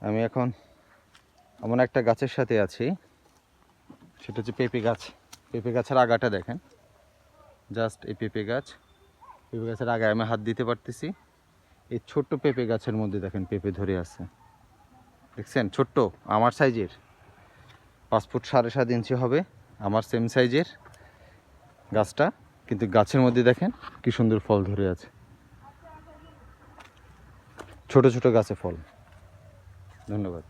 আমি এখন এমন একটা গাছের সাথে আছি, সেটা হচ্ছে পেঁপে গাছ। পেঁপে গাছের আগাটা দেখেন, জাস্ট এই পেঁপে গাছের আগায় আমি হাত দিতে পারতেছি। এই ছোট্ট পেঁপে গাছের মধ্যে দেখেন পেঁপে ধরে আছে, দেখছেন? ছোট্ট, আমার সাইজের, 5 ফুট 7.5 ইঞ্চি হবে, আমার সেম সাইজের গাছটা, কিন্তু গাছের মধ্যে দেখেন কি সুন্দর ফল ধরে আছে, ছোট ছোট গাছে ফল। ধন্যবাদ।